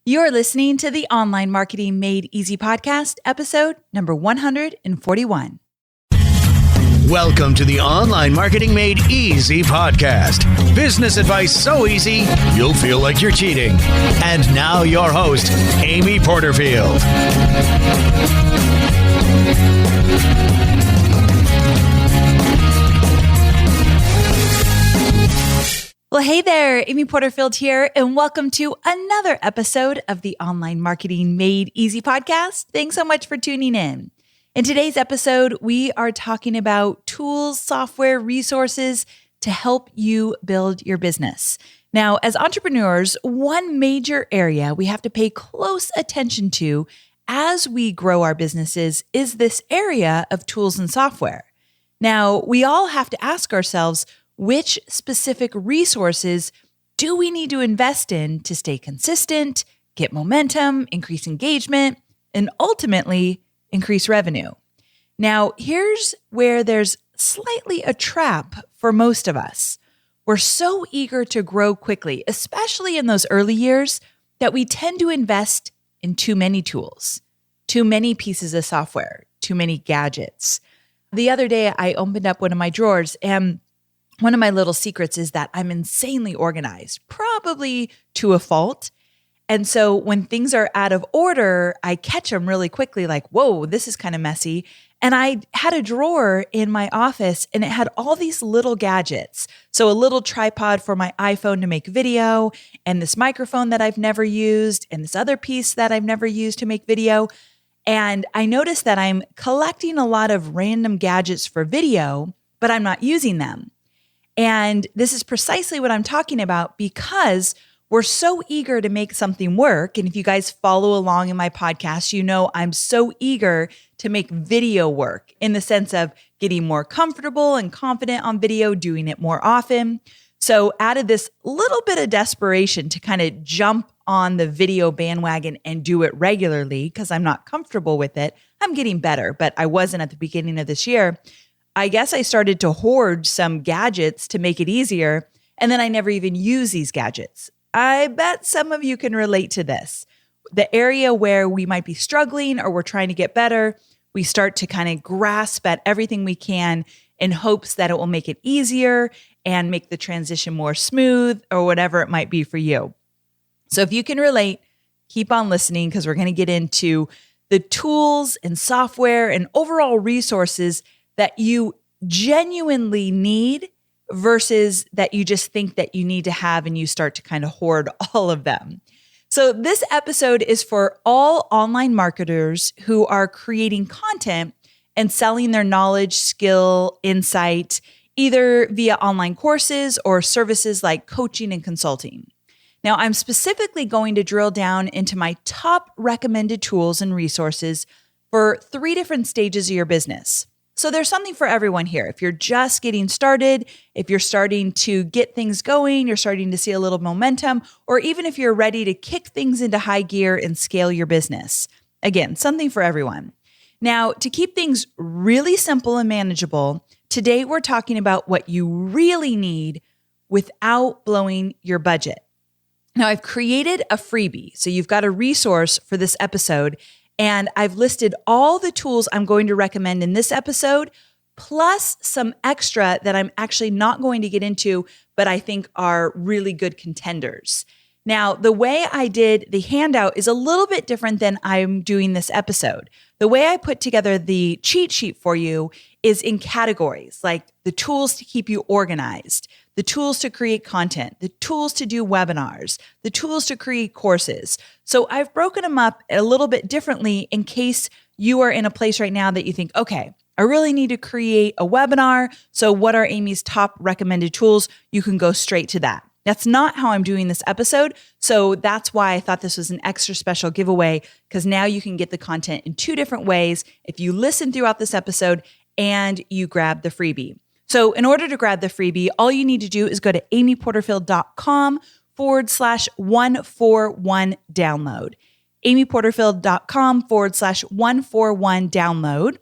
You're listening to the Online Marketing Made Easy podcast, episode number 141. Welcome to the Online Marketing Made Easy podcast. Business advice so easy, you'll feel like you're cheating. And now your host, Amy Porterfield. Well, hey there, Amy Porterfield here, and welcome to another episode of the Online Marketing Made Easy podcast. Thanks so much for tuning in. In today's episode, we are talking about tools, software, resources to help you build your business. Now, as entrepreneurs, one major area we have to pay close attention to as we grow our businesses is this area of tools and software. Now, we all have to ask ourselves, which specific resources do we need to invest in to stay consistent, get momentum, increase engagement, and ultimately increase revenue? Now, here's where there's slightly a trap for most of us. We're so eager to grow quickly, especially in those early years, that we tend to invest in too many tools, too many pieces of software, too many gadgets. The other day, I opened up one of my drawers, and one of my little secrets is that I'm insanely organized, probably to a fault. And so when things are out of order, I catch them really quickly, like, whoa, this is kind of messy. And I had a drawer in my office and it had all these little gadgets. So a little tripod for my iPhone to make video, and this microphone that I've never used, and this other piece that I've never used to make video. And I noticed that I'm collecting a lot of random gadgets for video, but I'm not using them. And this is precisely what I'm talking about, because we're so eager to make something work. And if you guys follow along in my podcast, you know I'm so eager to make video work in the sense of getting more comfortable and confident on video, doing it more often. So out of this little bit of desperation to kind of jump on the video bandwagon and do it regularly, because I'm not comfortable with it, I'm getting better, but I wasn't at the beginning of this year. I guess I started to hoard some gadgets to make it easier, and then I never even use these gadgets. I bet some of you can relate to this. The area where we might be struggling or we're trying to get better, we start to kind of grasp at everything we can in hopes that it will make it easier and make the transition more smooth or whatever it might be for you. So if you can relate, keep on listening, because we're going to get into the tools and software and overall resources that you genuinely need versus that you just think that you need to have and you start to kind of hoard all of them. So this episode is for all online marketers who are creating content and selling their knowledge, skill, insight, either via online courses or services like coaching and consulting. Now, I'm specifically going to drill down into my top recommended tools and resources for 3 different stages of your business. So there's something for everyone here. If you're just getting started, if you're starting to get things going, you're starting to see a little momentum, or even if you're ready to kick things into high gear and scale your business. Again, something for everyone. Now, to keep things really simple and manageable, today we're talking about what you really need without blowing your budget. Now, I've created a freebie, so you've got a resource for this episode. And I've listed all the tools I'm going to recommend in this episode, plus some extra that I'm actually not going to get into, but I think are really good contenders. Now, the way I did the handout is a little bit different than I'm doing this episode. The way I put together the cheat sheet for you is in categories, like the tools to keep you organized, the tools to create content, the tools to do webinars, the tools to create courses. So I've broken them up a little bit differently in case you are in a place right now that you think, okay, I really need to create a webinar. So what are Amy's top recommended tools? You can go straight to that. That's not how I'm doing this episode. So that's why I thought this was an extra special giveaway, because now you can get the content in 2 different ways if you listen throughout this episode and you grab the freebie. So in order to grab the freebie, all you need to do is go to amyporterfield.com/141 download. amyporterfield.com/141 download.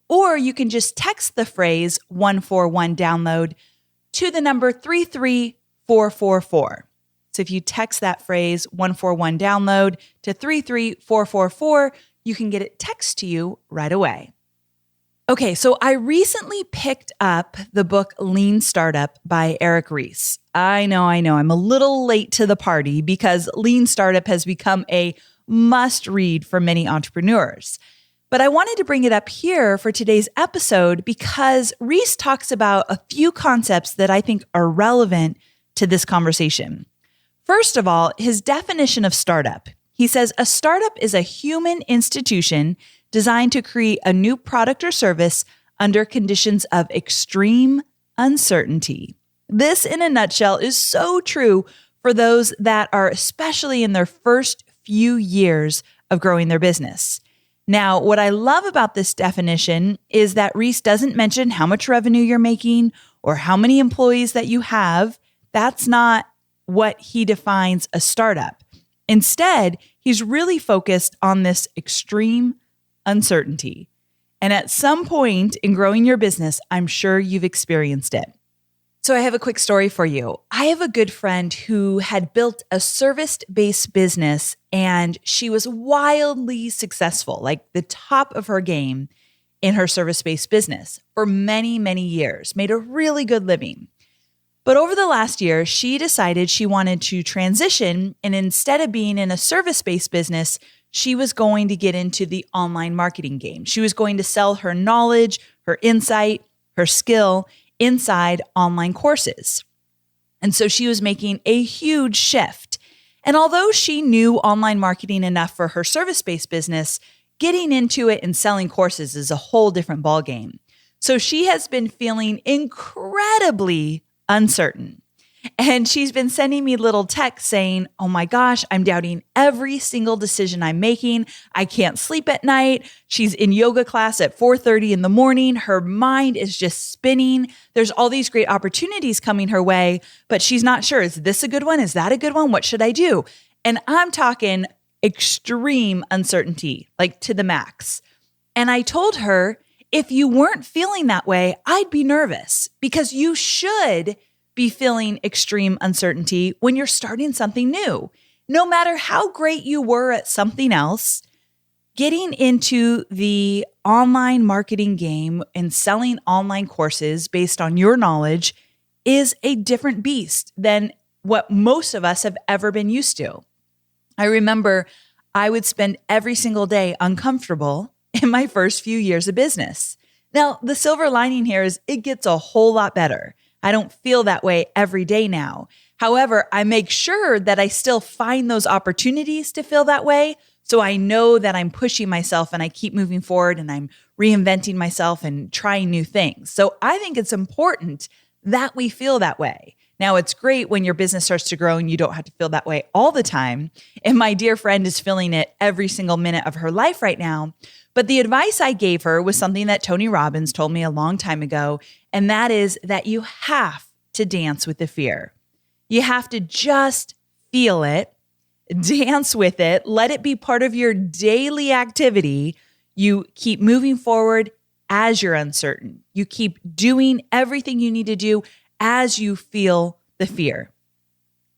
Or you can just text the phrase 141 download to the number 33444. So if you text that phrase 141 download to 33444, you can get it text to you right away. Okay, so I recently picked up the book Lean Startup by Eric Ries. I know. I'm a little late to the party because Lean Startup has become a must read for many entrepreneurs. But I wanted to bring it up here for today's episode because Ries talks about a few concepts that I think are relevant to this conversation. First of all, his definition of startup. He says a startup is a human institution designed to create a new product or service under conditions of extreme uncertainty. This, in a nutshell, is so true for those that are especially in their first few years of growing their business. Now, what I love about this definition is that Ries doesn't mention how much revenue you're making or how many employees that you have. That's not what he defines a startup. Instead, he's really focused on this extreme uncertainty. And at some point in growing your business, I'm sure you've experienced it. So I have a quick story for you. I have a good friend who had built a service-based business and she was wildly successful, like the top of her game in her service-based business for many, many years, made a really good living. But over the last year, she decided she wanted to transition, and instead of being in a service-based business, she was going to get into the online marketing game. She was going to sell her knowledge, her insight, her skill inside online courses. And so she was making a huge shift. And although she knew online marketing enough for her service-based business, getting into it and selling courses is a whole different ballgame. So she has been feeling incredibly uncertain. And she's been sending me little texts saying, oh my gosh, I'm doubting every single decision I'm making. I can't sleep at night. She's in yoga class at 4:30 in the morning. Her mind is just spinning. There's all these great opportunities coming her way, but she's not sure. Is this a good one? Is that a good one? What should I do? And I'm talking extreme uncertainty, like to the max. And I told her, if you weren't feeling that way, I'd be nervous because you should be feeling extreme uncertainty when you're starting something new. No matter how great you were at something else, getting into the online marketing game and selling online courses based on your knowledge is a different beast than what most of us have ever been used to. I remember I would spend every single day uncomfortable in my first few years of business. Now, the silver lining here is it gets a whole lot better. I don't feel that way every day now. However, I make sure that I still find those opportunities to feel that way. So I know that I'm pushing myself and I keep moving forward and I'm reinventing myself and trying new things. So I think it's important that we feel that way. Now, it's great when your business starts to grow and you don't have to feel that way all the time. And my dear friend is feeling it every single minute of her life right now. But the advice I gave her was something that Tony Robbins told me a long time ago. And that is that you have to dance with the fear. You have to just feel it, dance with it, let it be part of your daily activity. You keep moving forward as you're uncertain. You keep doing everything you need to do as you feel the fear.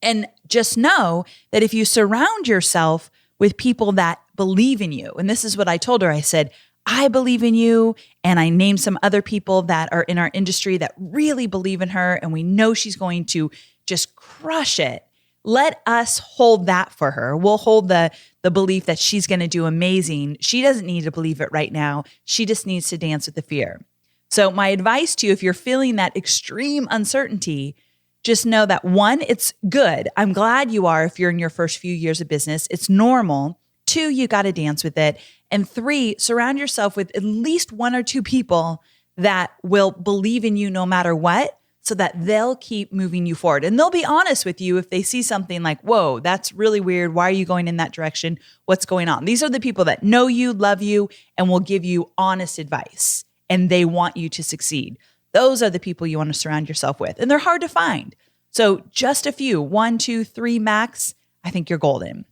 And just know that if you surround yourself with people that believe in you, and this is what I told her, I said, I believe in you. And I named some other people that are in our industry that really believe in her. And we know she's going to just crush it. Let us hold that for her. We'll hold the belief that she's going to do amazing. She doesn't need to believe it right now. She just needs to dance with the fear. So my advice to you, if you're feeling that extreme uncertainty, just know that one, it's good. I'm glad you are if you're in your first few years of business. It's normal. Two, you got to dance with it. And three, surround yourself with at least one or two people that will believe in you no matter what, so that they'll keep moving you forward. And they'll be honest with you if they see something like, whoa, that's really weird. Why are you going in that direction? What's going on? These are the people that know you, love you, and will give you honest advice. And they want you to succeed. Those are the people you want to surround yourself with. And they're hard to find. So just a few, 1, 2, 3 max, I think you're golden.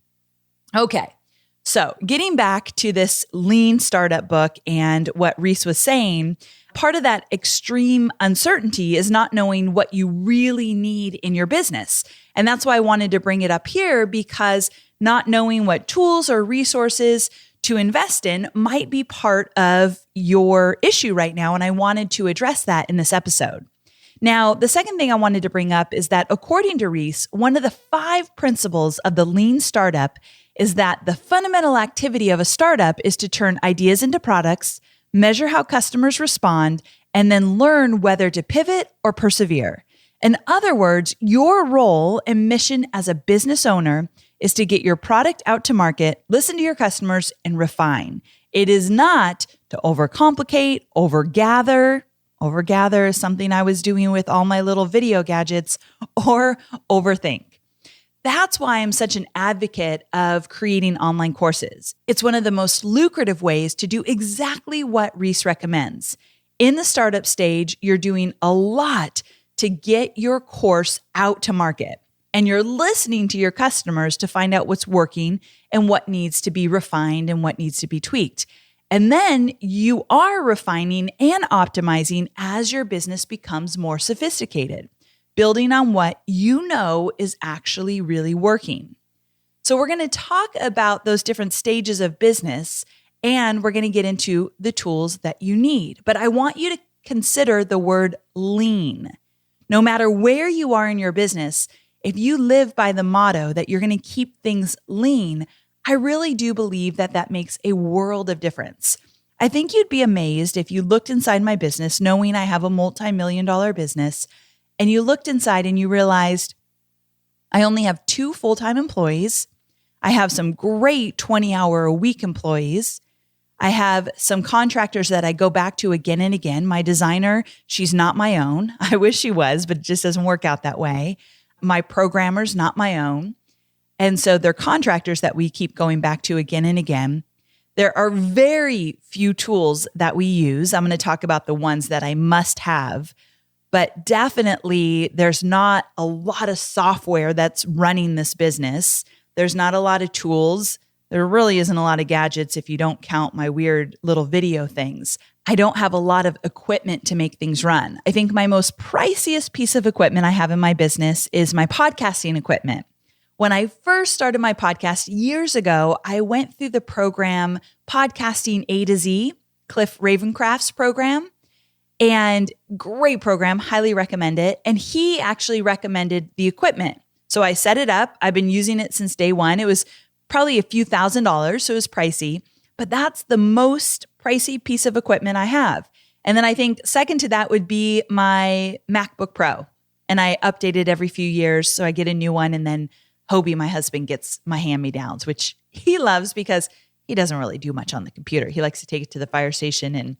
Okay. So getting back to this Lean Startup book and what Ries was saying, part of that extreme uncertainty is not knowing what you really need in your business. And that's why I wanted to bring it up here, because not knowing what tools or resources to invest in might be part of your issue right now. And I wanted to address that in this episode. Now, the second thing I wanted to bring up is that according to Reese, one of the 5 principles of the lean startup is that the fundamental activity of a startup is to turn ideas into products, measure how customers respond, and then learn whether to pivot or persevere. In other words, your role and mission as a business owner is to get your product out to market, listen to your customers, and refine. It is not to overcomplicate, overgather. Overgather is something I was doing with all my little video gadgets, or overthink. That's why I'm such an advocate of creating online courses. It's one of the most lucrative ways to do exactly what Reese recommends. In the startup stage, you're doing a lot to get your course out to market, and you're listening to your customers to find out what's working and what needs to be refined and what needs to be tweaked. And then you are refining and optimizing as your business becomes more sophisticated, building on what you know is actually really working. So we're going to talk about those different stages of business, and we're going to get into the tools that you need. But I want you to consider the word lean. No matter where you are in your business, if you live by the motto that you're going to keep things lean, I really do believe that that makes a world of difference. I think you'd be amazed if you looked inside my business, knowing I have a multi-million-dollar business, and you looked inside and you realized I only have 2 full-time employees. I have some great 20-hour-a-week employees. I have some contractors that I go back to again and again. My designer, she's not my own. I wish she was, but it just doesn't work out that way. My programmer's not my own. And so they're contractors that we keep going back to again and again. There are very few tools that we use. I'm going to talk about the ones that I must have, but definitely there's not a lot of software that's running this business. There's not a lot of tools. There really isn't a lot of gadgets if you don't count my weird little video things. I don't have a lot of equipment to make things run. I think my most priciest piece of equipment I have in my business is my podcasting equipment. When I first started my podcast years ago, I went through the program Podcasting A to Z, Cliff Ravencraft's program, and great program, highly recommend it. And he actually recommended the equipment. So I set it up. I've been using it since day one. It was probably a few $1,000s, so it was pricey, but that's the most pricey piece of equipment I have. And then I think second to that would be my MacBook Pro. And I update it every few years, so I get a new one, and then Hobie, my husband, gets my hand-me-downs, which he loves because he doesn't really do much on the computer. He likes to take it to the fire station and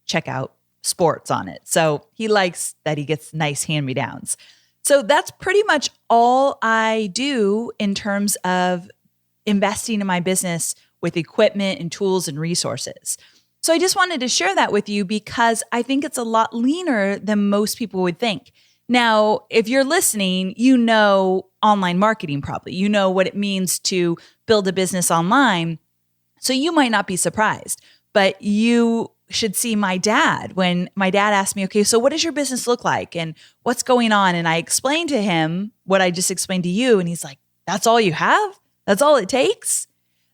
check out sports on it. So he likes that he gets nice hand-me-downs. So that's pretty much all I do in terms of investing in my business with equipment and tools and resources. So I just wanted to share that with you because I think it's a lot leaner than most people would think. Now, if you're listening, you know online marketing probably. You know what it means to build a business online. So you might not be surprised, but you should see my dad. When my dad asked me, okay, so what does your business look like and what's going on? And I explained to him what I just explained to you. And he's like, that's all you have? That's all it takes?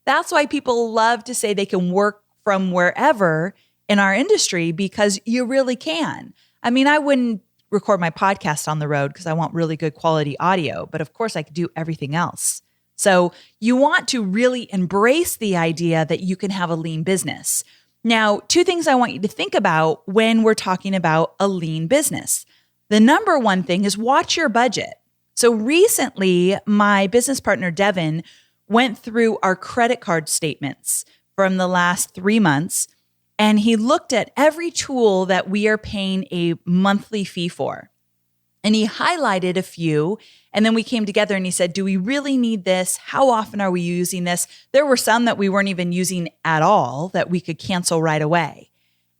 That's why people love to say they can work from wherever in our industry, because you really can. I mean, I wouldn't record my podcast on the road because I want really good quality audio, but of course I could do everything else. So you want to really embrace the idea that you can have a lean business. Now, 2 things I want you to think about when we're talking about a lean business. The number one thing is watch your budget. So recently, my business partner, Devin, went through our credit card statements from the last 3 months, and he looked at every tool that we are paying a monthly fee for. And he highlighted a few, and then we came together and he said, do we really need this? How often are we using this? There were some that we weren't even using at all that we could cancel right away.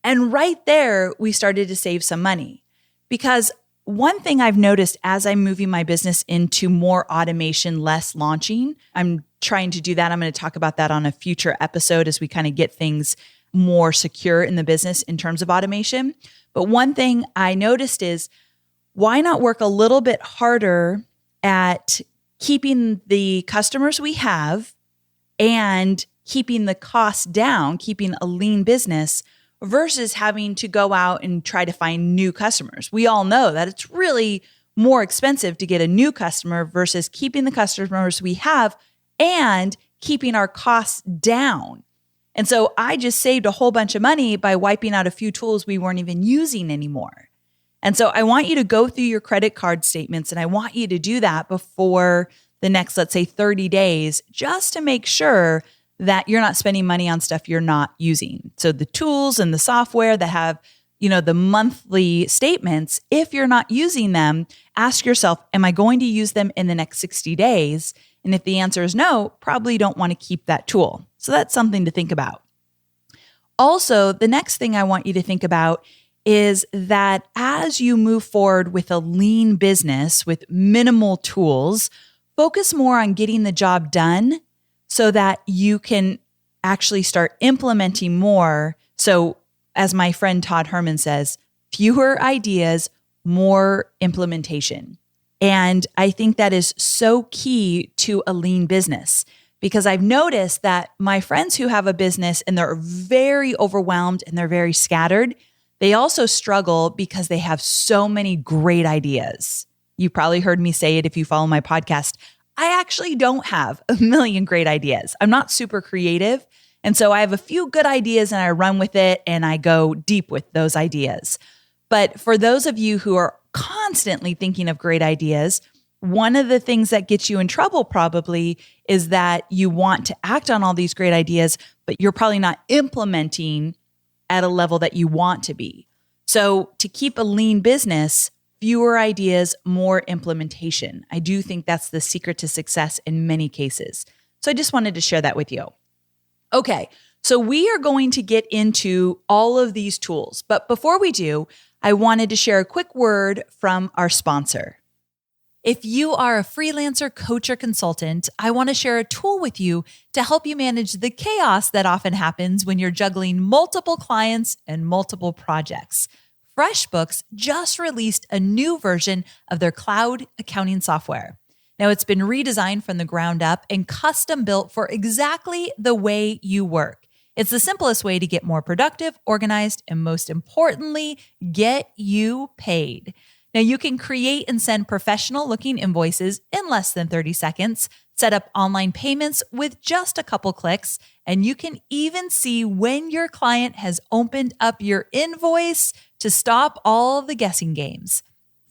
And right there, we started to save some money. Because one thing I've noticed as I'm moving my business into more automation, less launching, I'm trying to do that. I'm going to talk about that on a future episode as we kind of get things more secure in the business in terms of automation. But one thing I noticed is, why not work a little bit harder at keeping the customers we have and keeping the costs down, keeping a lean business versus having to go out and try to find new customers. We all know that it's really more expensive to get a new customer versus keeping the customers we have and keeping our costs down. And so I just saved a whole bunch of money by wiping out a few tools we weren't even using anymore. And so I want you to go through your credit card statements, and I want you to do that before the next, let's say, 30 days, just to make sure that you're not spending money on stuff you're not using. So the tools and the software that have, the monthly statements, if you're not using them, ask yourself, am I going to use them in the next 60 days? And if the answer is no, probably don't want to keep that tool. So that's something to think about. Also, the next thing I want you to think about is that as you move forward with a lean business with minimal tools, focus more on getting the job done so that you can actually start implementing more. So as my friend Todd Herman says, fewer ideas, more implementation. And I think that is so key to a lean business, because I've noticed that my friends who have a business and they're very overwhelmed and they're very scattered, they also struggle because they have so many great ideas. You probably heard me say it if you follow my podcast. I actually don't have a million great ideas. I'm not super creative. And so I have a few good ideas and I run with it and I go deep with those ideas. But for those of you who are constantly thinking of great ideas, one of the things that gets you in trouble probably is that you want to act on all these great ideas, but you're probably not implementing at a level that you want to be. So to keep a lean business, fewer ideas, more implementation. I do think that's the secret to success in many cases. So I just wanted to share that with you. Okay, so we are going to get into all of these tools. But before we do, I wanted to share a quick word from our sponsor. If you are a freelancer, coach, or consultant, I want to share a tool with you to help you manage the chaos that often happens when you're juggling multiple clients and multiple projects. FreshBooks just released a new version of their cloud accounting software. Now, it's been redesigned from the ground up and custom built for exactly the way you work. It's the simplest way to get more productive, organized, and most importantly, get you paid. Now, you can create and send professional-looking invoices in less than 30 seconds, set up online payments with just a couple clicks, and you can even see when your client has opened up your invoice to stop all of the guessing games.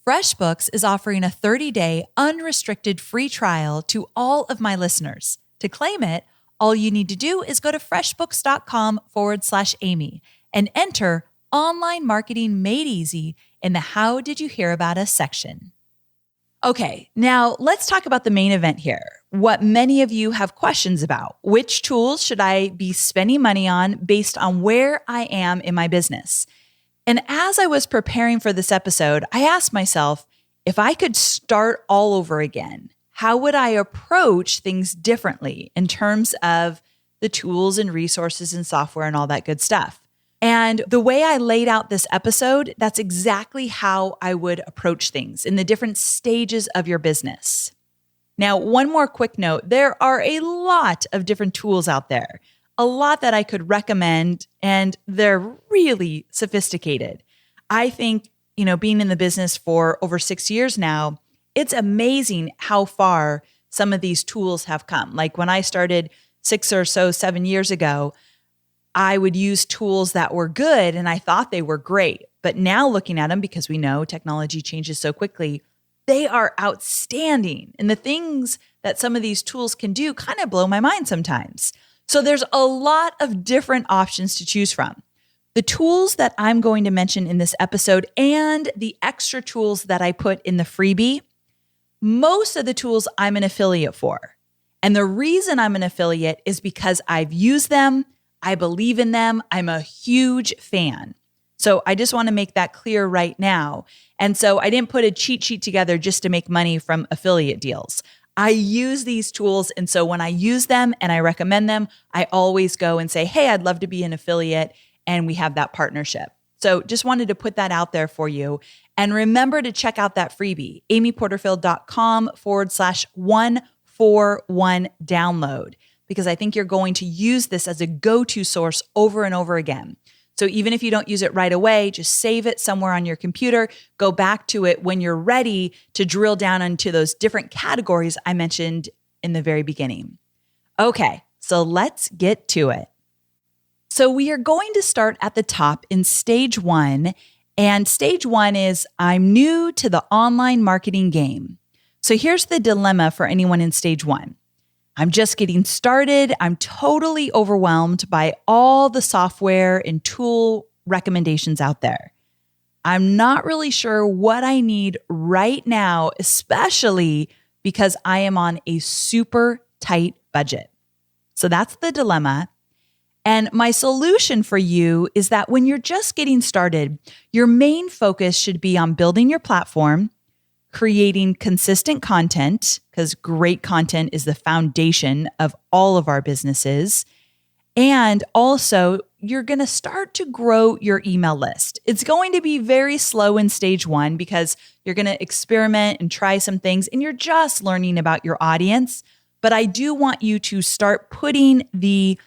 FreshBooks is offering a 30-day unrestricted free trial to all of my listeners. To claim it, all you need to do is go to freshbooks.com/Amy and enter Online Marketing Made Easy in the How Did You Hear About Us section. Okay, now let's talk about the main event here. What many of you have questions about. Which tools should I be spending money on based on where I am in my business? And as I was preparing for this episode, I asked myself, if I could start all over again, how would I approach things differently in terms of the tools and resources and software and all that good stuff? And the way I laid out this episode, that's exactly how I would approach things in the different stages of your business. Now, one more quick note, there are a lot of different tools out there, a lot that I could recommend, and they're really sophisticated. I think, being in the business for over 6 years now, it's amazing how far some of these tools have come. Like when I started 7 years ago, I would use tools that were good and I thought they were great. But now looking at them, because we know technology changes so quickly, they are outstanding. And the things that some of these tools can do kind of blow my mind sometimes. So there's a lot of different options to choose from. The tools that I'm going to mention in this episode and the extra tools that I put in the freebie, most of the tools I'm an affiliate for. And the reason I'm an affiliate is because I've used them, I believe in them, I'm a huge fan. So I just want to make that clear right now. And so I didn't put a cheat sheet together just to make money from affiliate deals. I use these tools. And so when I use them and I recommend them, I always go and say, hey, I'd love to be an affiliate. And we have that partnership. So just wanted to put that out there for you. And remember to check out that freebie, amyporterfield.com/141 download, because I think you're going to use this as a go-to source over and over again. So even if you don't use it right away, just save it somewhere on your computer, go back to it when you're ready to drill down into those different categories I mentioned in the very beginning. Okay, so let's get to it. So we are going to start at the top in stage 1. And stage 1 is I'm new to the online marketing game. So here's the dilemma for anyone in stage 1. I'm just getting started. I'm totally overwhelmed by all the software and tool recommendations out there. I'm not really sure what I need right now, especially because I am on a super tight budget. So that's the dilemma. And my solution for you is that when you're just getting started, your main focus should be on building your platform, creating consistent content, because great content is the foundation of all of our businesses. And also, you're going to start to grow your email list. It's going to be very slow in stage 1 because you're going to experiment and try some things and you're just learning about your audience. But I do want you to start putting the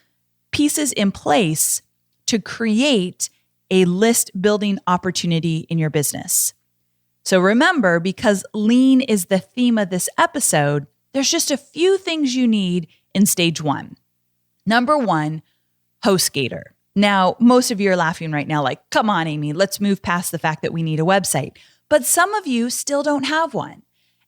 pieces in place to create a list building opportunity in your business. So remember, because lean is the theme of this episode, there's just a few things you need in stage 1. Number 1, HostGator. Now, most of you are laughing right now like, come on, Amy, let's move past the fact that we need a website. But some of you still don't have one.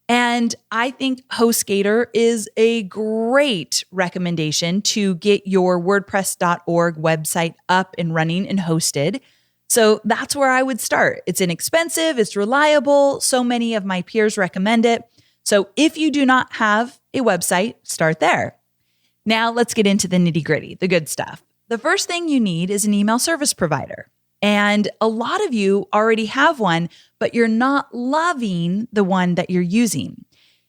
And I think HostGator is a great recommendation to get your WordPress.org website up and running and hosted. So that's where I would start. It's inexpensive, it's reliable. So many of my peers recommend it. So if you do not have a website, start there. Now let's get into the nitty-gritty, the good stuff. The first thing you need is an email service provider. And a lot of you already have one, but you're not loving the one that you're using.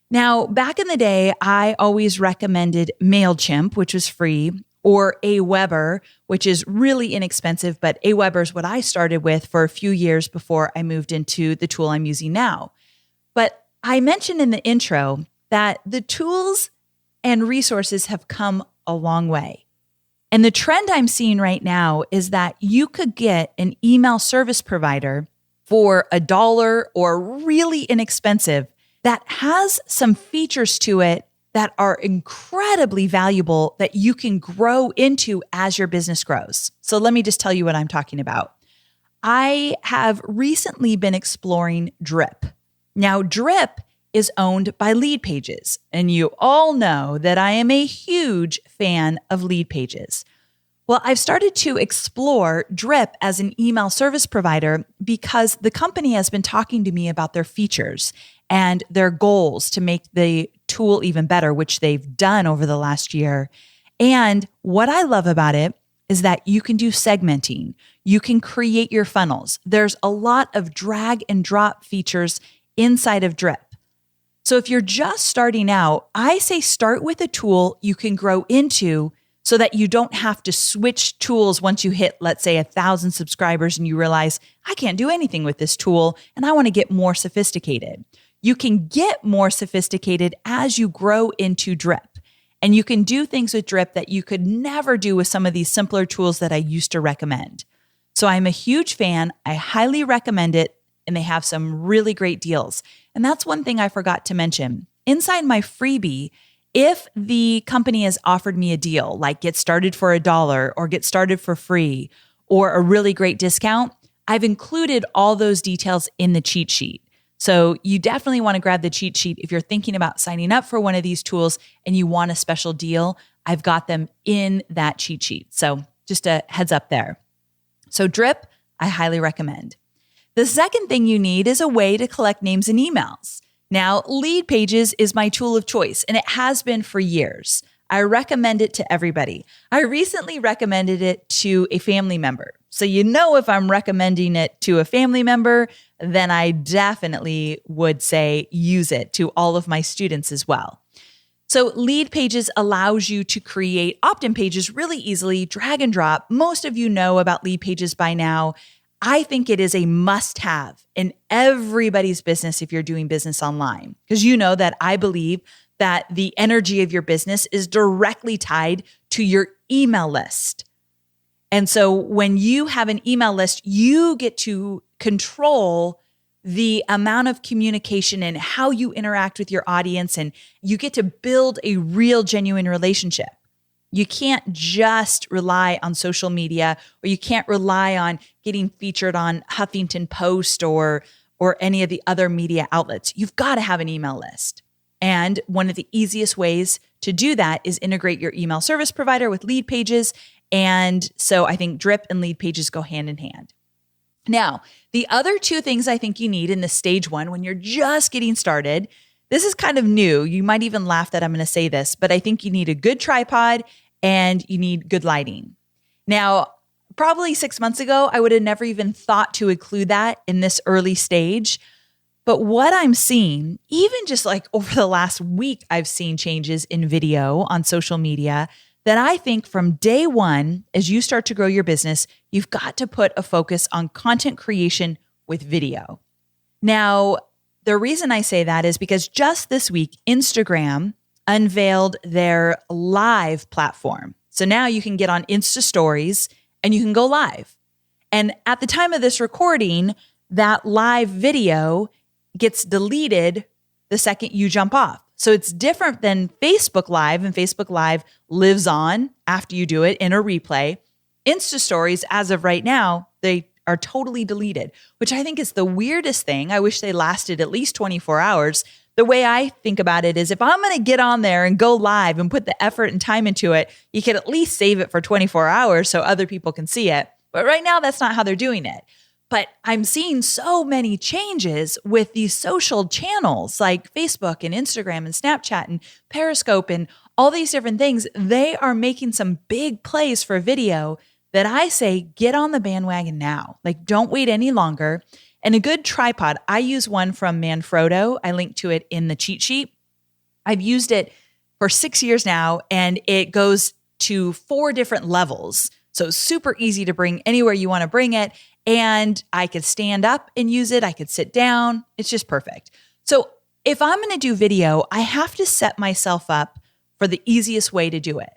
Now, back in the day, I always recommended MailChimp, which was free, or Aweber, which is really inexpensive, but Aweber is what I started with for a few years before I moved into the tool I'm using now. But I mentioned in the intro that the tools and resources have come a long way. And the trend I'm seeing right now is that you could get an email service provider for $1 or really inexpensive that has some features to it that are incredibly valuable that you can grow into as your business grows. So let me just tell you what I'm talking about. I have recently been exploring Drip. Now, Drip is owned by Leadpages, and you all know that I am a huge fan of Leadpages. Well, I've started to explore Drip as an email service provider because the company has been talking to me about their features and their goals to make the tool even better, which they've done over the last year. And what I love about it is that you can do segmenting. You can create your funnels. There's a lot of drag and drop features inside of Drip. So if you're just starting out, I say start with a tool you can grow into so that you don't have to switch tools once you hit, let's say, 1,000 subscribers and you realize, I can't do anything with this tool and I want to get more sophisticated. You can get more sophisticated as you grow into Drip. And you can do things with Drip that you could never do with some of these simpler tools that I used to recommend. So I'm a huge fan. I highly recommend it. And they have some really great deals. And that's one thing I forgot to mention. Inside my freebie, if the company has offered me a deal, like get started for $1 or get started for free or a really great discount, I've included all those details in the cheat sheet. So you definitely want to grab the cheat sheet if you're thinking about signing up for one of these tools and you want a special deal. I've got them in that cheat sheet. So just a heads up there. So Drip, I highly recommend. The second thing you need is a way to collect names and emails. Now, Leadpages is my tool of choice, and it has been for years. I recommend it to everybody. I recently recommended it to a family member. So you know if I'm recommending it to a family member, then I definitely would say use it to all of my students as well. So Leadpages allows you to create opt-in pages really easily, drag and drop. Most of you know about Leadpages by now. I think it is a must-have in everybody's business if you're doing business online, because you know that I believe that the energy of your business is directly tied to your email list. And so when you have an email list, you get to control the amount of communication and how you interact with your audience, and you get to build a real, genuine relationship. You can't just rely on social media, or you can't rely on getting featured on Huffington Post or any of the other media outlets. You've got to have an email list. And one of the easiest ways to do that is integrate your email service provider with lead pages. And so I think Drip and lead pages go hand in hand. Now, the other two things I think you need in the stage one when you're just getting started, this is kind of new. You might even laugh that I'm going to say this, but I think you need a good tripod and you need good lighting. Now, probably 6 months ago, I would have never even thought to include that in this early stage. But what I'm seeing, even just like over the last week, I've seen changes in video on social media that I think from day one, as you start to grow your business, you've got to put a focus on content creation with video. Now, the reason I say that is because just this week, Instagram unveiled their live platform. So now you can get on Insta Stories and you can go live. And at the time of this recording, that live video gets deleted the second you jump off. So it's different than Facebook Live, and Facebook Live lives on after you do it in a replay. Insta Stories, as of right now, they are totally deleted, which I think is the weirdest thing. I wish they lasted at least 24 hours. The way I think about it is if I'm going to get on there and go live and put the effort and time into it, you could at least save it for 24 hours so other people can see it. But right now, that's not how they're doing it. But I'm seeing so many changes with these social channels like Facebook and Instagram and Snapchat and Periscope and all these different things. They are making some big plays for video that I say, get on the bandwagon now. Like, don't wait any longer. And a good tripod, I use one from Manfrotto. I link to it in the cheat sheet. I've used it for 6 years now, and it goes to 4 different levels. So it's super easy to bring anywhere you want to bring it. And I could stand up and use it. I could sit down. It's just perfect. So if I'm going to do video, I have to set myself up for the easiest way to do it.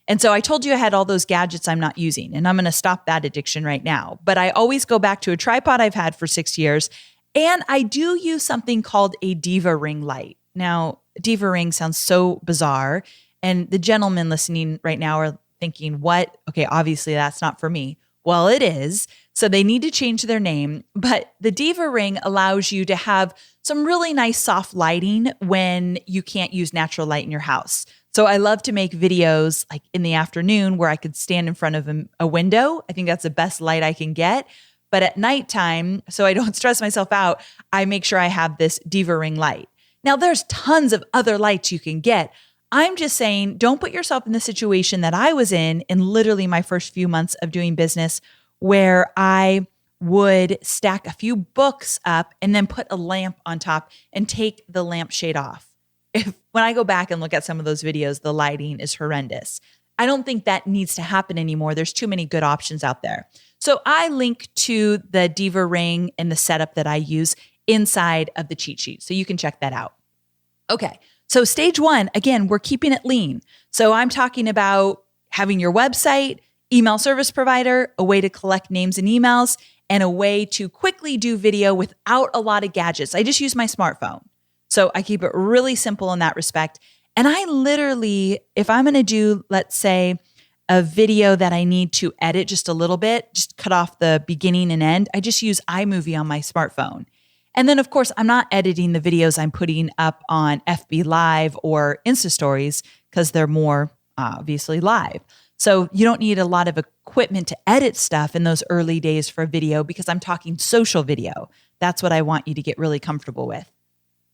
And so I told you I had all those gadgets I'm not using, and I'm going to stop that addiction right now. But I always go back to a tripod I've had for 6 years. And I do use something called a Diva Ring light. Now, Diva Ring sounds so bizarre. And the gentlemen listening right now are thinking, what? Okay, obviously that's not for me. Well, it is. So they need to change their name. But the Diva Ring allows you to have some really nice soft lighting when you can't use natural light in your house. So I love to make videos like in the afternoon where I could stand in front of a window. I think that's the best light I can get. But at nighttime, so I don't stress myself out, I make sure I have this Diva Ring light. Now, there's tons of other lights you can get. I'm just saying, don't put yourself in the situation that I was in literally my first few months of doing business, where I would stack a few books up and then put a lamp on top and take the lampshade off. When I go back and look at some of those videos, the lighting is horrendous. I don't think that needs to happen anymore. There's too many good options out there. So I link to the Diva Ring and the setup that I use inside of the cheat sheet. So you can check that out. Okay. So stage one, again, we're keeping it lean. So I'm talking about having your website, email service provider, a way to collect names and emails, and a way to quickly do video without a lot of gadgets. I just use my smartphone. So I keep it really simple in that respect. And I literally, if I'm going to do, let's say, a video that I need to edit just a little bit, just cut off the beginning and end, I just use iMovie on my smartphone. And then, of course, I'm not editing the videos I'm putting up on FB Live or Insta Stories because they're more obviously live. So you don't need a lot of equipment to edit stuff in those early days for video because I'm talking social video. That's what I want you to get really comfortable with.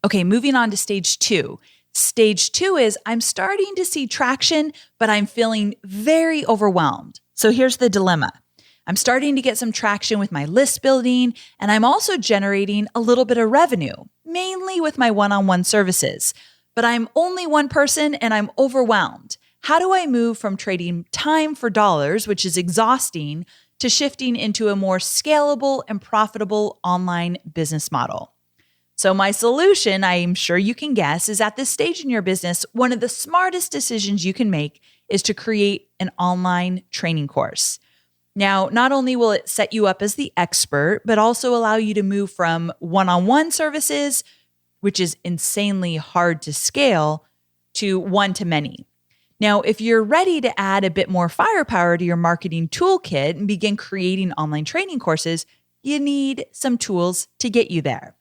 Okay, moving on to stage two. Stage two is I'm starting to see traction, but I'm feeling very overwhelmed. So here's the dilemma. I'm starting to get some traction with my list building, and I'm also generating a little bit of revenue, mainly with my one-on-one services. But I'm only one person and I'm overwhelmed. How do I move from trading time for dollars, which is exhausting, to shifting into a more scalable and profitable online business model? So my solution, I'm sure you can guess, is at this stage in your business, one of the smartest decisions you can make is to create an online training course. Now, not only will it set you up as the expert, but also allow you to move from one-on-one services, which is insanely hard to scale, to one-to-many. Now, if you're ready to add a bit more firepower to your marketing toolkit and begin creating online training courses, you need some tools to get you there.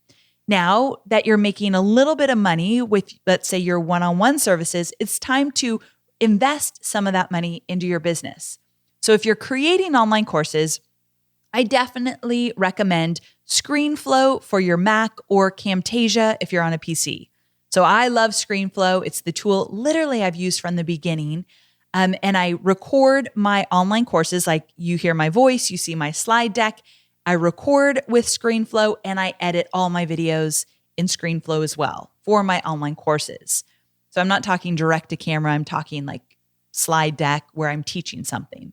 Now that you're making a little bit of money with, let's say, your one-on-one services, it's time to invest some of that money into your business. So if you're creating online courses, I definitely recommend ScreenFlow for your Mac or Camtasia if you're on a PC. So I love ScreenFlow. It's the tool literally I've used from the beginning. And I record my online courses, like you hear my voice, you see my slide deck. I record with ScreenFlow and I edit all my videos in ScreenFlow as well for my online courses. So I'm not talking direct to camera. I'm talking like slide deck where I'm teaching something.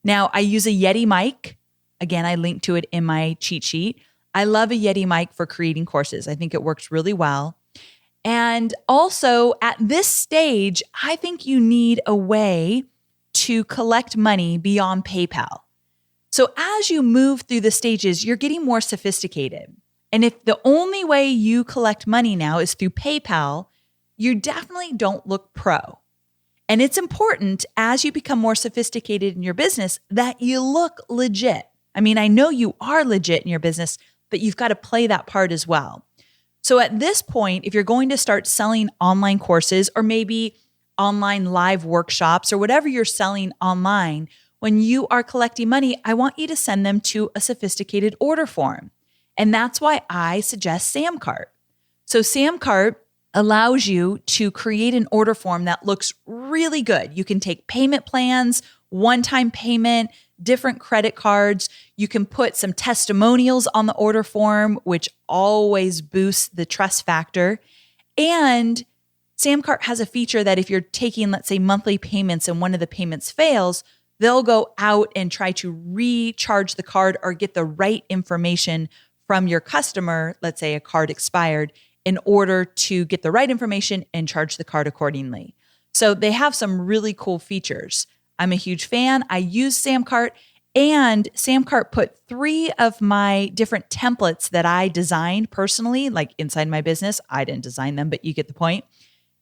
Now I use a Yeti mic. Again, I link to it in my cheat sheet. I love a Yeti mic for creating courses. I think it works really well. And also at this stage, I think you need a way to collect money beyond PayPal. So as you move through the stages, you're getting more sophisticated. And if the only way you collect money now is through PayPal, you definitely don't look pro. And it's important as you become more sophisticated in your business that you look legit. I mean, I know you are legit in your business, but you've got to play that part as well. So at this point, if you're going to start selling online courses or maybe online live workshops or whatever you're selling online, when you are collecting money, I want you to send them to a sophisticated order form. And that's why I suggest Samcart. So Samcart allows you to create an order form that looks really good. You can take payment plans, one-time payment, different credit cards. You can put some testimonials on the order form, which always boosts the trust factor. And Samcart has a feature that if you're taking, let's say, monthly payments and one of the payments fails, they'll go out and try to recharge the card or get the right information from your customer, let's say a card expired, in order to get the right information and charge the card accordingly. So they have some really cool features. I'm a huge fan. I use Samcart, and Samcart put 3 of my different templates that I designed personally, like inside my business. I didn't design them, but you get the point.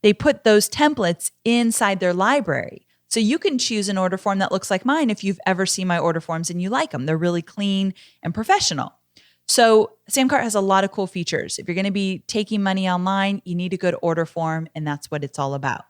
They put those templates inside their library. So you can choose an order form that looks like mine if you've ever seen my order forms and you like them. They're really clean and professional. So Samcart has a lot of cool features. If you're going to be taking money online, you need a good order form, and that's what it's all about.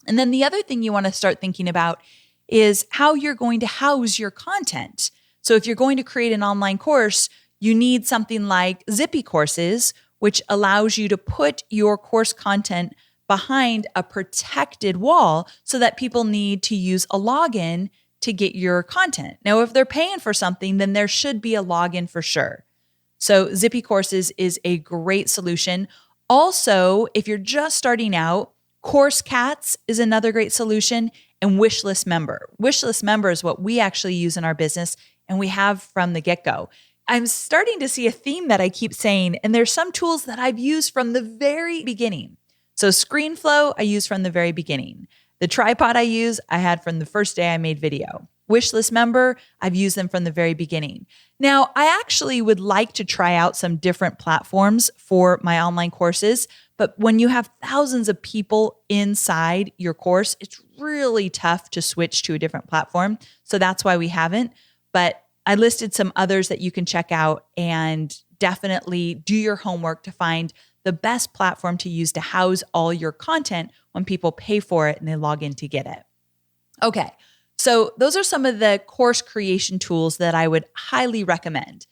And then the other thing you want to start thinking about is how you're going to house your content. So if you're going to create an online course, you need something like Zippy Courses, which allows you to put your course content behind a protected wall so that people need to use a login to get your content. Now, if they're paying for something, then there should be a login for sure. So Zippy Courses is a great solution. Also, if you're just starting out, CourseCats is another great solution, and Wishlist Member. Wishlist Member is what we actually use in our business, and we have from the get-go. I'm starting to see a theme that I keep saying, and there's some tools that I've used from the very beginning. So ScreenFlow, I use from the very beginning. The tripod I had from the first day I made video. Wishlist Member, I've used them from the very beginning. Now, I actually would like to try out some different platforms for my online courses, but when you have thousands of people inside your course, it's really tough to switch to a different platform. So that's why we haven't. But I listed some others that you can check out, and definitely do your homework to find the best platform to use to house all your content when people pay for it and they log in to get it. Okay, so those are some of the course creation tools that I would highly recommend.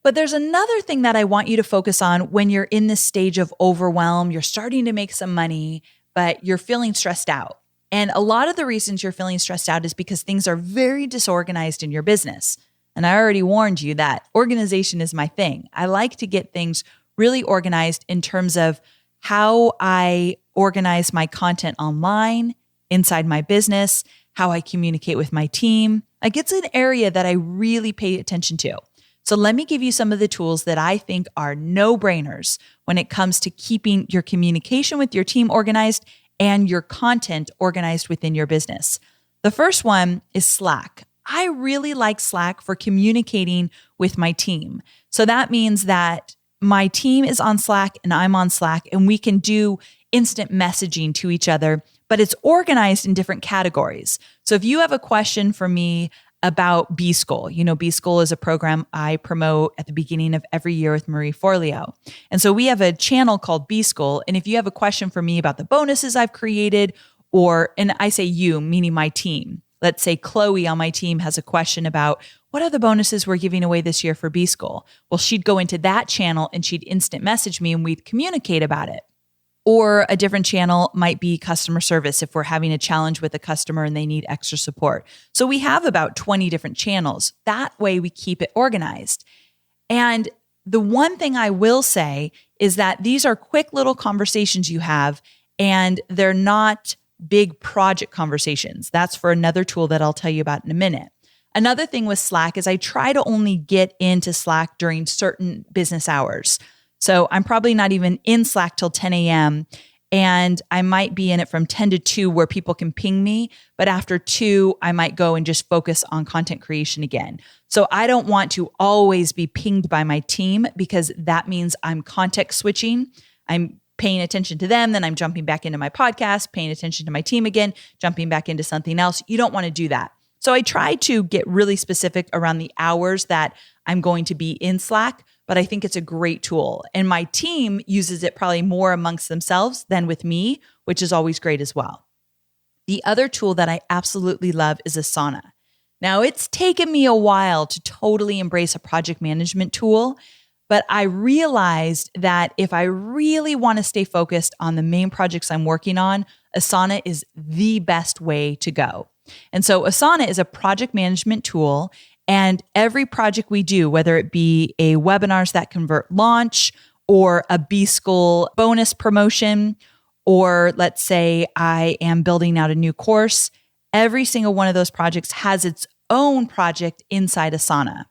But there's another thing that I want you to focus on when you're in this stage of overwhelm. You're starting to make some money, but you're feeling stressed out. And a lot of the reasons you're feeling stressed out is because things are very disorganized in your business. And I already warned you that organization is my thing. I like to get things really organized in terms of how I organize my content online, inside my business, how I communicate with my team. Like, it's an area that I really pay attention to. So let me give you some of the tools that I think are no-brainers when it comes to keeping your communication with your team organized and your content organized within your business. The first one is Slack. I really like Slack for communicating with my team. So that means that my team is on Slack and I'm on Slack, and we can do instant messaging to each other, but it's organized in different categories. So if you have a question for me about B-School, B-School is a program I promote at the beginning of every year with Marie Forleo. And so we have a channel called B-School. And if you have a question for me about the bonuses I've created, and I say you, meaning my team, let's say Chloe on my team has a question about what are the bonuses we're giving away this year for B-School? Well, she'd go into that channel and she'd instant message me and we'd communicate about it. Or a different channel might be customer service if we're having a challenge with a customer and they need extra support. So we have about 20 different channels. That way we keep it organized. And the one thing I will say is that these are quick little conversations you have, and they're not big project conversations. That's for another tool that I'll tell you about in a minute. Another thing with Slack is I try to only get into Slack during certain business hours. So I'm probably not even in Slack till 10 a.m. and I might be in it from 10 to 2 where people can ping me. But after 2, I might go and just focus on content creation again. So I don't want to always be pinged by my team, because that means I'm context switching. I'm paying attention to them, then I'm jumping back into my podcast, paying attention to my team again, jumping back into something else. You don't want to do that. So I try to get really specific around the hours that I'm going to be in Slack, but I think it's a great tool. And my team uses it probably more amongst themselves than with me, which is always great as well. The other tool that I absolutely love is Asana. Now, it's taken me a while to totally embrace a project management tool, but I realized that if I really want to stay focused on the main projects I'm working on, Asana is the best way to go. And so Asana is a project management tool, and every project we do, whether it be a Webinars That Convert launch or a B-School bonus promotion, or let's say I am building out a new course, every single one of those projects has its own project inside Asana.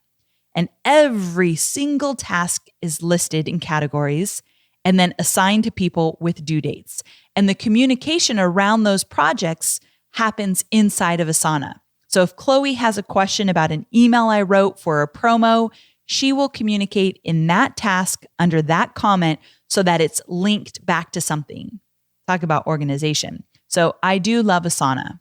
And every single task is listed in categories and then assigned to people with due dates. And the communication around those projects happens inside of Asana. So if Chloe has a question about an email I wrote for a promo, she will communicate in that task under that comment so that it's linked back to something. Talk about organization. So I do love Asana.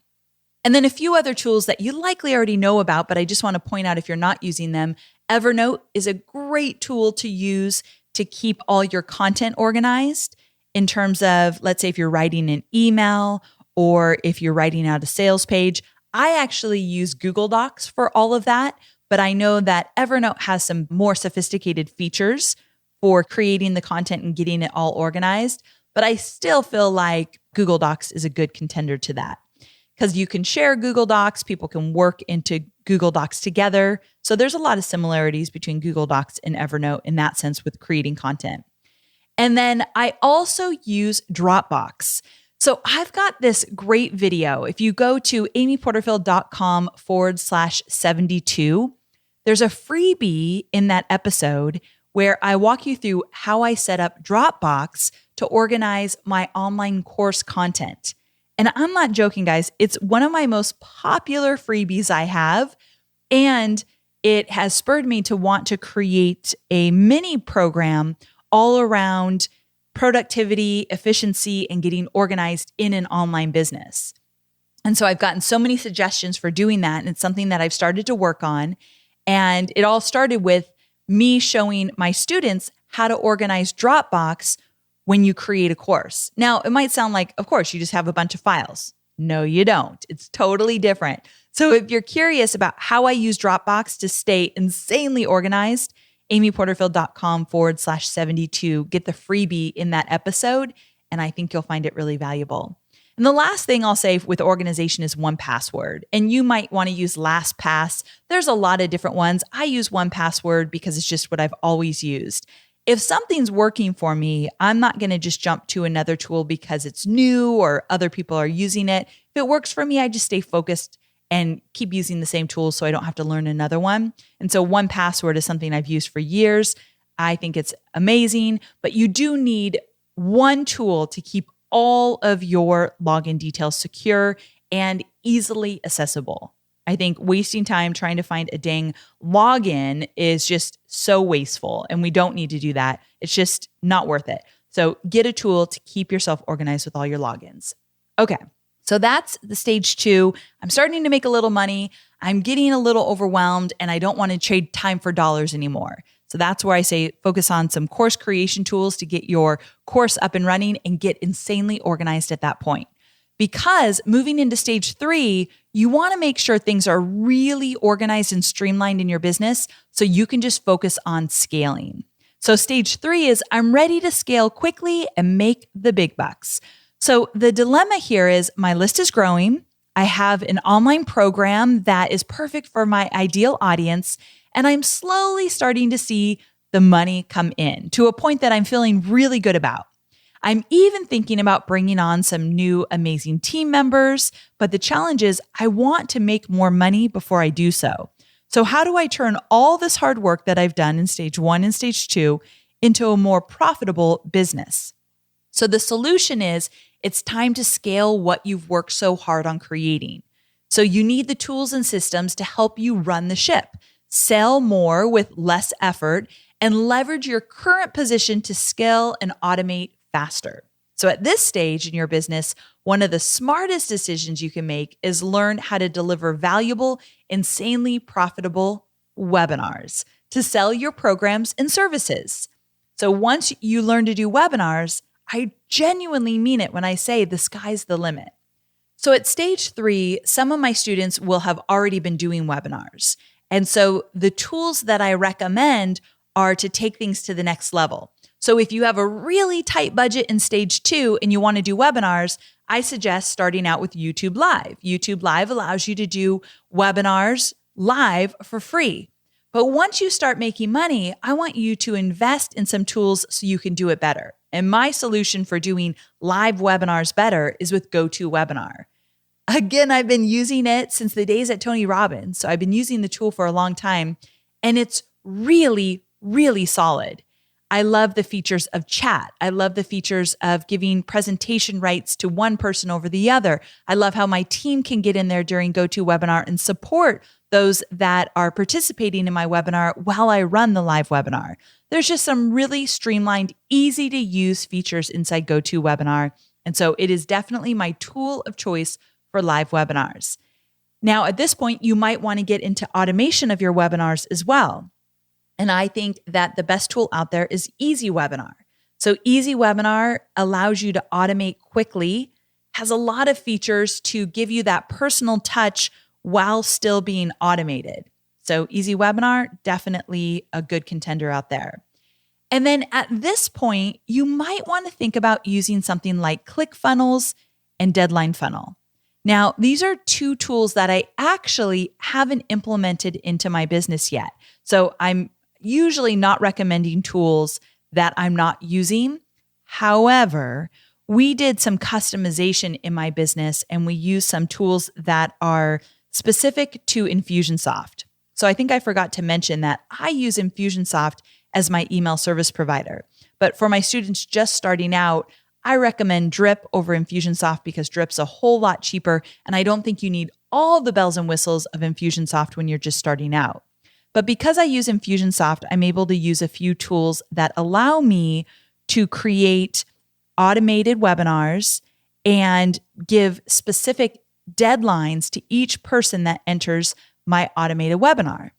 And then a few other tools that you likely already know about, but I just want to point out if you're not using them. Evernote is a great tool to use to keep all your content organized in terms of, let's say if you're writing an email or if you're writing out a sales page. I actually use Google Docs for all of that, but I know that Evernote has some more sophisticated features for creating the content and getting it all organized. But I still feel like Google Docs is a good contender to that, because you can share Google Docs, people can work into Google Docs together. So there's a lot of similarities between Google Docs and Evernote in that sense with creating content. And then I also use Dropbox. So I've got this great video. If you go to amyporterfield.com/72, there's a freebie in that episode where I walk you through how I set up Dropbox to organize my online course content. And I'm not joking, guys. It's one of my most popular freebies I have. And it has spurred me to want to create a mini program all around productivity, efficiency, and getting organized in an online business. And so I've gotten so many suggestions for doing that. And it's something that I've started to work on. And it all started with me showing my students how to organize Dropbox when you create a course. Now, it might sound like, of course, you just have a bunch of files. No, you don't. It's totally different. So if you're curious about how I use Dropbox to stay insanely organized, amyporterfield.com/72, get the freebie in that episode, and I think you'll find it really valuable. And the last thing I'll say with organization is 1Password. And you might want to use LastPass. There's a lot of different ones. I use 1Password because it's just what I've always used. If something's working for me, I'm not going to just jump to another tool because it's new or other people are using it. If it works for me, I just stay focused and keep using the same tools so I don't have to learn another one. And so 1Password is something I've used for years. I think it's amazing, but you do need one tool to keep all of your login details secure and easily accessible. I think wasting time trying to find a dang login is just so wasteful, and we don't need to do that. It's just not worth it. So get a tool to keep yourself organized with all your logins. Okay, so that's the stage 2. I'm starting to make a little money. I'm getting a little overwhelmed, and I don't want to trade time for dollars anymore. So that's where I say focus on some course creation tools to get your course up and running and get insanely organized at that point. Because moving into stage 3, you want to make sure things are really organized and streamlined in your business so you can just focus on scaling. So stage 3 is I'm ready to scale quickly and make the big bucks. So the dilemma here is my list is growing. I have an online program that is perfect for my ideal audience, and I'm slowly starting to see the money come in to a point that I'm feeling really good about. I'm even thinking about bringing on some new amazing team members, but the challenge is I want to make more money before I do so. So how do I turn all this hard work that I've done in stage 1 and stage 2 into a more profitable business? So the solution is it's time to scale what you've worked so hard on creating. So you need the tools and systems to help you run the ship, sell more with less effort, and leverage your current position to scale and automate faster. So at this stage in your business, one of the smartest decisions you can make is learn how to deliver valuable, insanely profitable webinars to sell your programs and services. So once you learn to do webinars, I genuinely mean it when I say the sky's the limit. So at stage 3, some of my students will have already been doing webinars. And so the tools that I recommend are to take things to the next level. So if you have a really tight budget in stage 2 and you want to do webinars, I suggest starting out with YouTube Live. YouTube Live allows you to do webinars live for free. But once you start making money, I want you to invest in some tools so you can do it better. And my solution for doing live webinars better is with GoToWebinar. Again, I've been using it since the days at Tony Robbins. So I've been using the tool for a long time, and it's really, really solid. I love the features of chat. I love the features of giving presentation rights to one person over the other. I love how my team can get in there during GoToWebinar and support those that are participating in my webinar while I run the live webinar. There's just some really streamlined, easy to use features inside GoToWebinar. And so it is definitely my tool of choice for live webinars. Now, at this point, you might want to get into automation of your webinars as well. And I think that the best tool out there is EasyWebinar. So EasyWebinar allows you to automate quickly, has a lot of features to give you that personal touch while still being automated. So EasyWebinar, definitely a good contender out there. And then at this point, you might want to think about using something like ClickFunnels and Deadline Funnel. Now, these are 2 tools that I actually haven't implemented into my business yet. So I'm usually not recommending tools that I'm not using. However, we did some customization in my business and we used some tools that are specific to Infusionsoft. So I think I forgot to mention that I use Infusionsoft as my email service provider. But for my students just starting out, I recommend Drip over Infusionsoft because Drip's a whole lot cheaper, and I don't think you need all the bells and whistles of Infusionsoft when you're just starting out. But because I use Infusionsoft, I'm able to use a few tools that allow me to create automated webinars and give specific deadlines to each person that enters my automated webinar.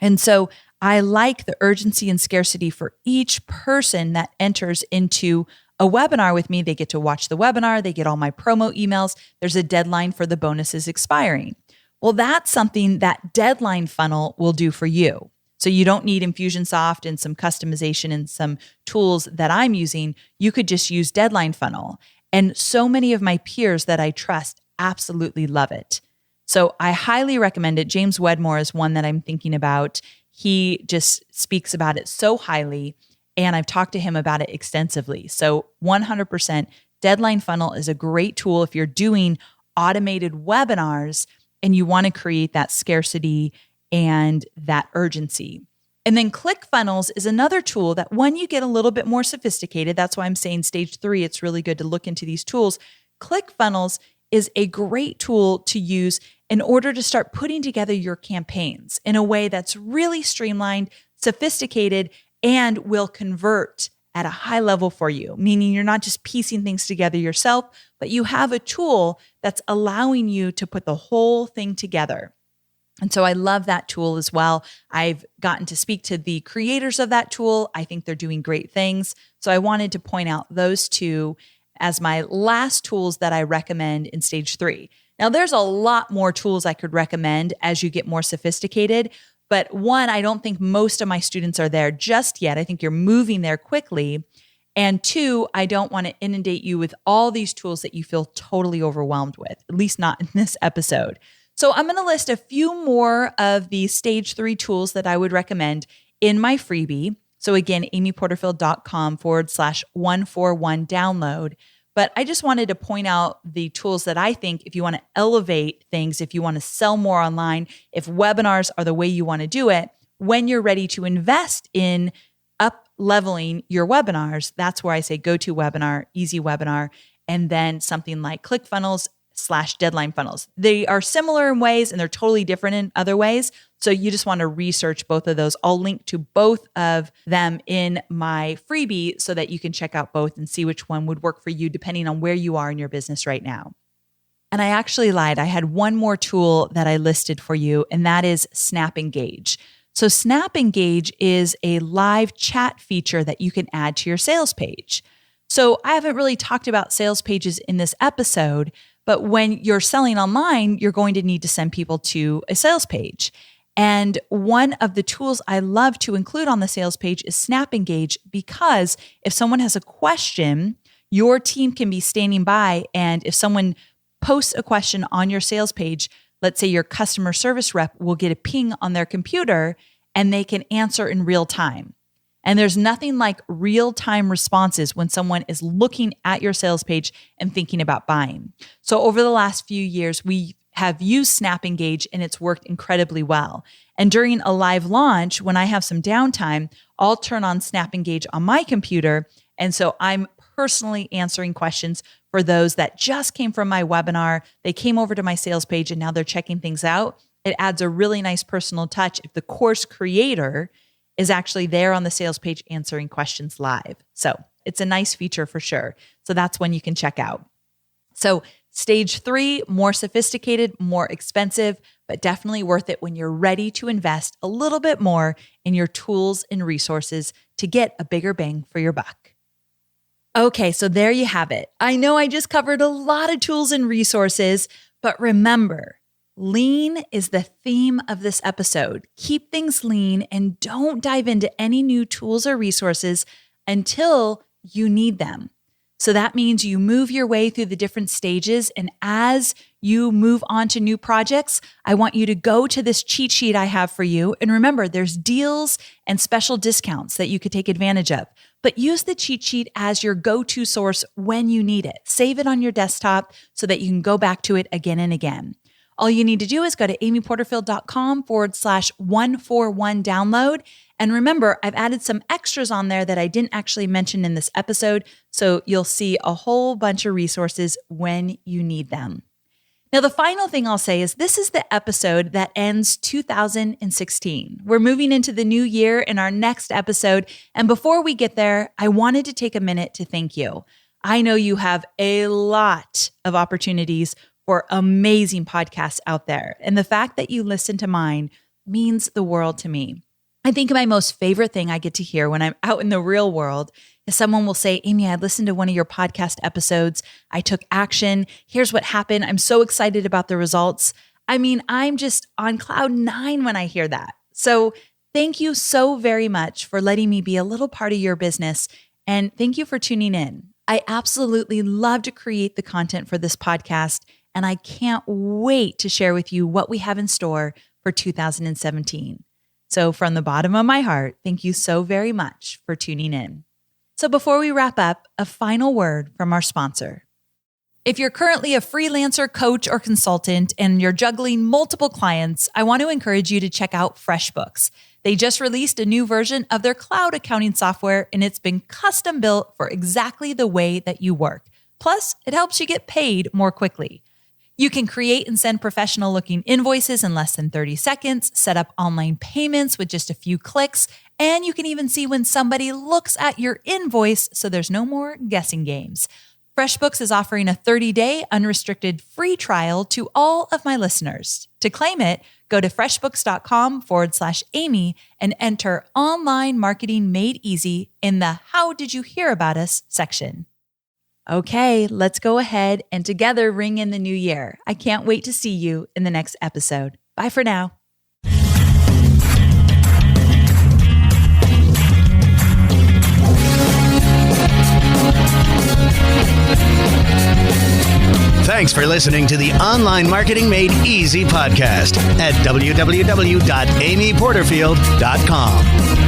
And so I like the urgency and scarcity for each person that enters into a webinar with me. They get to watch the webinar, they get all my promo emails, there's a deadline for the bonuses expiring. Well, that's something that Deadline Funnel will do for you. So you don't need Infusionsoft and some customization and some tools that I'm using. You could just use Deadline Funnel. And so many of my peers that I trust absolutely love it. So I highly recommend it. James Wedmore is one that I'm thinking about. He just speaks about it so highly, and I've talked to him about it extensively. So 100% Deadline Funnel is a great tool if you're doing automated webinars and you want to create that scarcity and that urgency. And then ClickFunnels is another tool that when you get a little bit more sophisticated, that's why I'm saying stage 3, it's really good to look into these tools. ClickFunnels is a great tool to use in order to start putting together your campaigns in a way that's really streamlined, sophisticated, and will convert at a high level for you, meaning you're not just piecing things together yourself, but you have a tool that's allowing you to put the whole thing together. And so I love that tool as well. I've gotten to speak to the creators of that tool. I think they're doing great things. So I wanted to point out those two as my last tools that I recommend in stage 3. Now, there's a lot more tools I could recommend as you get more sophisticated. But one, I don't think most of my students are there just yet. I think you're moving there quickly. And two, I don't want to inundate you with all these tools that you feel totally overwhelmed with, at least not in this episode. So I'm going to list a few more of the stage 3 tools that I would recommend in my freebie. So again, amyporterfield.com/141 download. But I just wanted to point out the tools that I think if you want to elevate things, if you want to sell more online, if webinars are the way you want to do it, when you're ready to invest in up leveling your webinars, that's where I say GoToWebinar, Easy Webinar, and then something like ClickFunnels/Deadline Funnels. They are similar in ways and they're totally different in other ways. So you just want to research both of those. I'll link to both of them in my freebie so that you can check out both and see which one would work for you depending on where you are in your business right now. And I actually lied. I had one more tool that I listed for you, and that is Snap Engage. So Snap Engage is a live chat feature that you can add to your sales page. So I haven't really talked about sales pages in this episode, but when you're selling online, you're going to need to send people to a sales page. And one of the tools I love to include on the sales page is Snap Engage, because if someone has a question, your team can be standing by. And if someone posts a question on your sales page, let's say your customer service rep will get a ping on their computer and they can answer in real time. And there's nothing like real-time responses when someone is looking at your sales page and thinking about buying. So over the last few years, we have used Snap Engage and it's worked incredibly well. And during a live launch, when I have some downtime, I'll turn on Snap Engage on my computer. And so I'm personally answering questions for those that just came from my webinar. They came over to my sales page and now they're checking things out. It adds a really nice personal touch if the course creator is actually there on the sales page answering questions live. So it's a nice feature for sure. So that's one you can check out. So stage 3, more sophisticated, more expensive, but definitely worth it when you're ready to invest a little bit more in your tools and resources to get a bigger bang for your buck. Okay, so there you have it. I know I just covered a lot of tools and resources, but remember, lean is the theme of this episode. Keep things lean and don't dive into any new tools or resources until you need them. So that means you move your way through the different stages. And as you move on to new projects, I want you to go to this cheat sheet I have for you. And remember, there's deals and special discounts that you could take advantage of. But use the cheat sheet as your go-to source when you need it. Save it on your desktop so that you can go back to it again and again. All you need to do is go to amyporterfield.com/141 download. And remember, I've added some extras on there that I didn't actually mention in this episode. So you'll see a whole bunch of resources when you need them. Now, the final thing I'll say is this is the episode that ends 2016. We're moving into the new year in our next episode. And before we get there, I wanted to take a minute to thank you. I know you have a lot of opportunities for amazing podcasts out there. And the fact that you listen to mine means the world to me. I think my most favorite thing I get to hear when I'm out in the real world is someone will say, Amy, I listened to one of your podcast episodes. I took action. Here's what happened. I'm so excited about the results. I mean, I'm just on cloud 9 when I hear that. So thank you so very much for letting me be a little part of your business. And thank you for tuning in. I absolutely love to create the content for this podcast. And I can't wait to share with you what we have in store for 2017. So from the bottom of my heart, thank you so very much for tuning in. So before we wrap up, a final word from our sponsor. If you're currently a freelancer, coach, or consultant, and you're juggling multiple clients, I want to encourage you to check out FreshBooks. They just released a new version of their cloud accounting software, and it's been custom built for exactly the way that you work. Plus, it helps you get paid more quickly. You can create and send professional-looking invoices in less than 30 seconds, set up online payments with just a few clicks, and you can even see when somebody looks at your invoice, so there's no more guessing games. FreshBooks is offering a 30-day unrestricted free trial to all of my listeners. To claim it, go to freshbooks.com/Amy and enter Online Marketing Made Easy in the How Did You Hear About Us section. Okay, let's go ahead and together ring in the new year. I can't wait to see you in the next episode. Bye for now. Thanks for listening to the Online Marketing Made Easy podcast at www.amyporterfield.com.